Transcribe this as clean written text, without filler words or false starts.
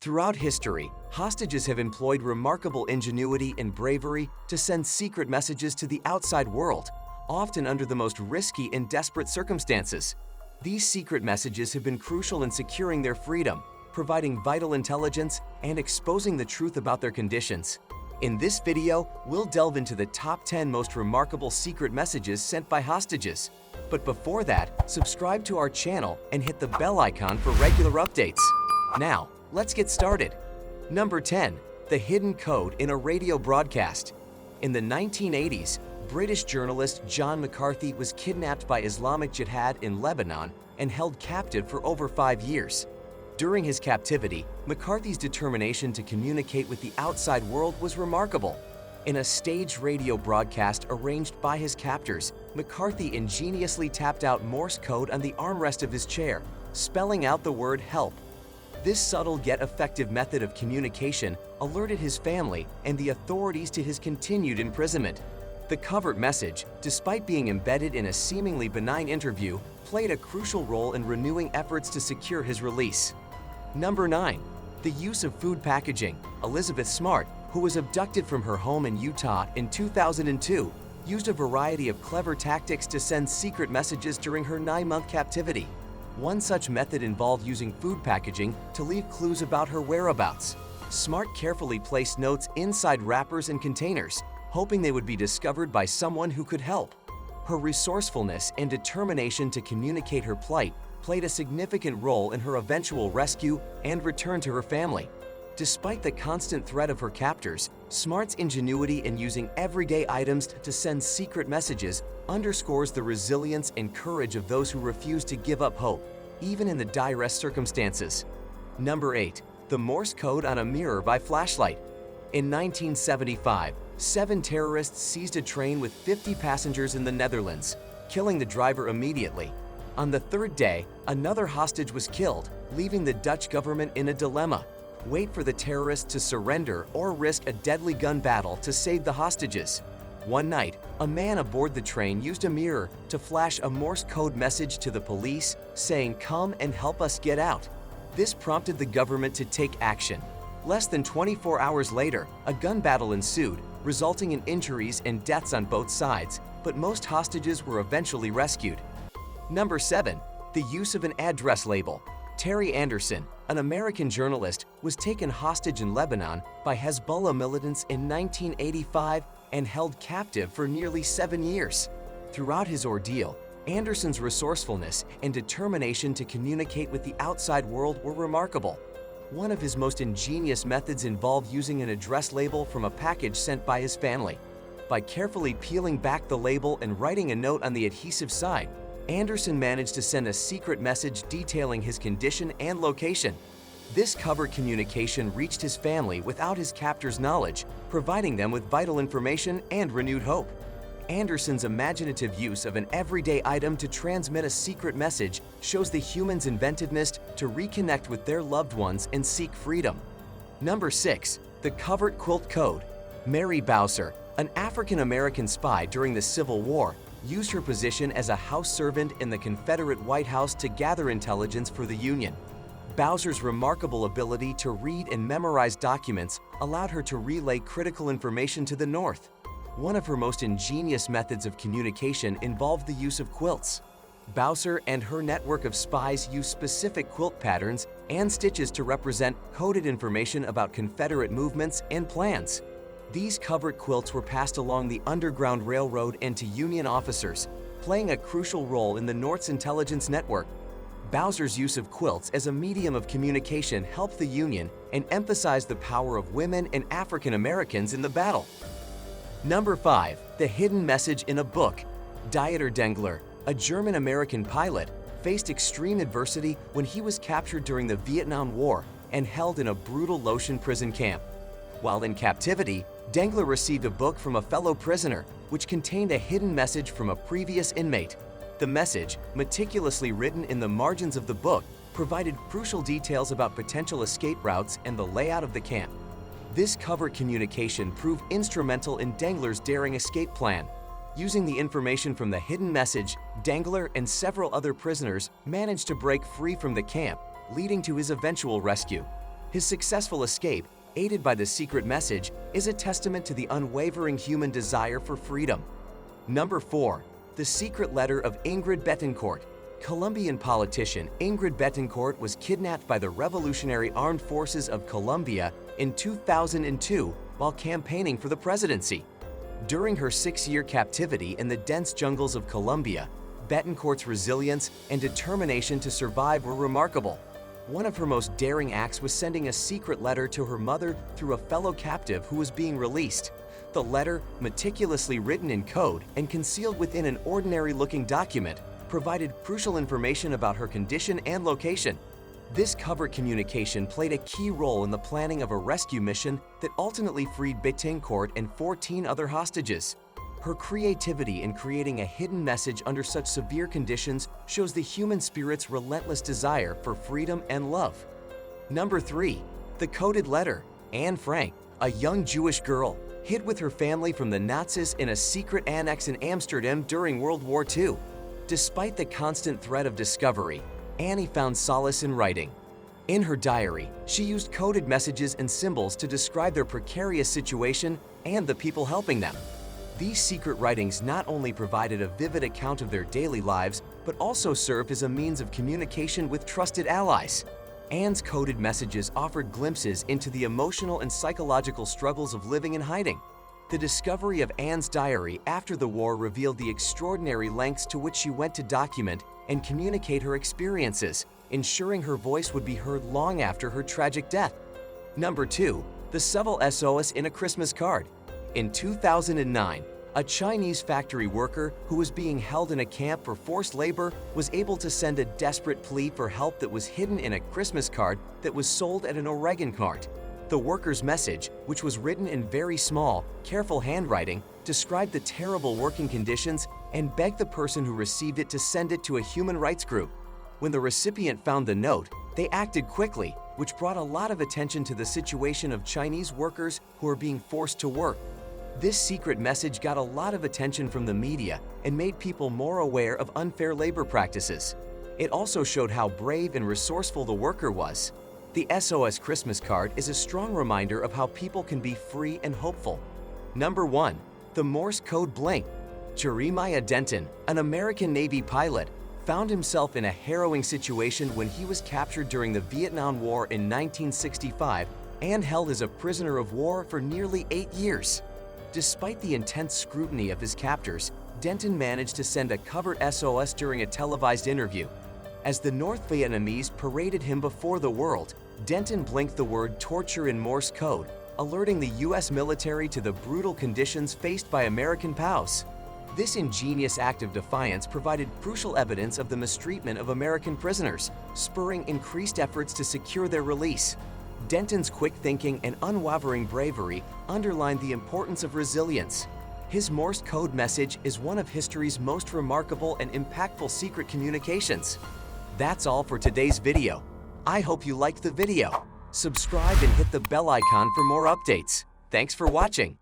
Throughout history, hostages have employed remarkable ingenuity and bravery to send secret messages to the outside world, often under the most risky and desperate circumstances. These secret messages have been crucial in securing their freedom, providing vital intelligence, and exposing the truth about their conditions. In this video, we'll delve into the top 10 most remarkable secret messages sent by hostages. But before that, subscribe to our channel and hit the bell icon for regular updates. Now, let's get started. Number 10. The hidden code in a radio broadcast. In the 1980s, British journalist John McCarthy was kidnapped by Islamic Jihad in Lebanon and held captive for over 5 years. During his captivity, McCarthy's determination to communicate with the outside world was remarkable. In a staged radio broadcast arranged by his captors, McCarthy ingeniously tapped out Morse code on the armrest of his chair, spelling out the word "help." This subtle yet effective method of communication alerted his family and the authorities to his continued imprisonment. The covert message, despite being embedded in a seemingly benign interview, played a crucial role in renewing efforts to secure his release. Number 9. The use of food packaging. Elizabeth Smart, who was abducted from her home in Utah in 2002, used a variety of clever tactics to send secret messages during her 9-month captivity. One such method involved using food packaging to leave clues about her whereabouts. Smart carefully placed notes inside wrappers and containers, hoping they would be discovered by someone who could help. Her resourcefulness and determination to communicate her plight played a significant role in her eventual rescue and return to her family. Despite the constant threat of her captors, Smart's ingenuity in using everyday items to send secret messages underscores the resilience and courage of those who refuse to give up hope, even in the direst circumstances. Number 8. The Morse code on a mirror by flashlight. In 1975, 7 terrorists seized a train with 50 passengers in the Netherlands, killing the driver immediately. On the third day, another hostage was killed, leaving the Dutch government in a dilemma: wait for the terrorists to surrender or risk a deadly gun battle to save the hostages. One night, a man aboard the train used a mirror to flash a Morse code message to the police saying, "Come and help us get out." This prompted the government to take action. Less than 24 hours later, a gun battle ensued, resulting in injuries and deaths on both sides, but most hostages were eventually rescued. Number 7. The use of an address label. Terry Anderson, an American journalist, was taken hostage in Lebanon by Hezbollah militants in 1985 and held captive for nearly 7 years. Throughout his ordeal, Anderson's resourcefulness and determination to communicate with the outside world were remarkable. One of his most ingenious methods involved using an address label from a package sent by his family. By carefully peeling back the label and writing a note on the adhesive side, Anderson managed to send a secret message detailing his condition and location. This covert communication reached his family without his captor's knowledge, providing them with vital information and renewed hope. Anderson's imaginative use of an everyday item to transmit a secret message shows the human's inventiveness to reconnect with their loved ones and seek freedom. Number 6. The covert quilt code. Mary Bowser, an African-American spy during the Civil War, used her position as a house servant in the Confederate White House to gather intelligence for the Union. Bowser's remarkable ability to read and memorize documents allowed her to relay critical information to the North. One of her most ingenious methods of communication involved the use of quilts. Bowser and her network of spies used specific quilt patterns and stitches to represent coded information about Confederate movements and plans. These covert quilts were passed along the Underground Railroad and to Union officers, playing a crucial role in the North's intelligence network. Bowser's use of quilts as a medium of communication helped the Union and emphasized the power of women and African Americans in the battle. Number 5. The hidden message in a book. Dieter Dengler, a German-American pilot, faced extreme adversity when he was captured during the Vietnam War and held in a brutal Laotian prison camp. While in captivity, Dengler received a book from a fellow prisoner, which contained a hidden message from a previous inmate. The message, meticulously written in the margins of the book, provided crucial details about potential escape routes and the layout of the camp. This covert communication proved instrumental in Dengler's daring escape plan. Using the information from the hidden message, Dengler and several other prisoners managed to break free from the camp, leading to his eventual rescue. His successful escape, aided by the secret message, is a testament to the unwavering human desire for freedom. Number 4. The Secret Letter of Ingrid Betancourt. Colombian politician Ingrid Betancourt was kidnapped by the Revolutionary Armed Forces of Colombia in 2002 while campaigning for the presidency. During her 6-year captivity in the dense jungles of Colombia, Betancourt's resilience and determination to survive were remarkable. One of her most daring acts was sending a secret letter to her mother through a fellow captive who was being released. The letter, meticulously written in code and concealed within an ordinary-looking document, provided crucial information about her condition and location. This covert communication played a key role in the planning of a rescue mission that ultimately freed Betancourt and 14 other hostages. Her creativity in creating a hidden message under such severe conditions shows the human spirit's relentless desire for freedom and love. Number 3. The Coded Letter. Anne Frank, a young Jewish girl, hid with her family from the Nazis in a secret annex in Amsterdam during World War II. Despite the constant threat of discovery, Annie found solace in writing. In her diary, she used coded messages and symbols to describe their precarious situation and the people helping them. These secret writings not only provided a vivid account of their daily lives, but also served as a means of communication with trusted allies. Anne's coded messages offered glimpses into the emotional and psychological struggles of living in hiding. The discovery of Anne's diary after the war revealed the extraordinary lengths to which she went to document and communicate her experiences, ensuring her voice would be heard long after her tragic death. Number 2. The Subtle SOS in a Christmas Card. In 2009, a Chinese factory worker who was being held in a camp for forced labor was able to send a desperate plea for help that was hidden in a Christmas card that was sold at an Oregon cart. The worker's message, which was written in very small, careful handwriting, described the terrible working conditions and begged the person who received it to send it to a human rights group. When the recipient found the note, they acted quickly, which brought a lot of attention to the situation of Chinese workers who are being forced to work. This secret message got a lot of attention from the media and made people more aware of unfair labor practices. It also showed how brave and resourceful the worker was. The SOS Christmas card is a strong reminder of how people can be free and hopeful. Number 1. The Morse Code Blink. Jeremiah Denton, an American Navy pilot, found himself in a harrowing situation when he was captured during the Vietnam War in 1965 and held as a prisoner of war for nearly 8 years. Despite the intense scrutiny of his captors, Denton managed to send a covert SOS during a televised interview. As the North Vietnamese paraded him before the world, Denton blinked the word torture in Morse code, alerting the U.S. military to the brutal conditions faced by American POWs. This ingenious act of defiance provided crucial evidence of the mistreatment of American prisoners, spurring increased efforts to secure their release. Denton's quick thinking and unwavering bravery underlined the importance of resilience. His Morse code message is one of history's most remarkable and impactful secret communications. That's all for today's video. I hope you liked the video. Subscribe and hit the bell icon for more updates. Thanks for watching.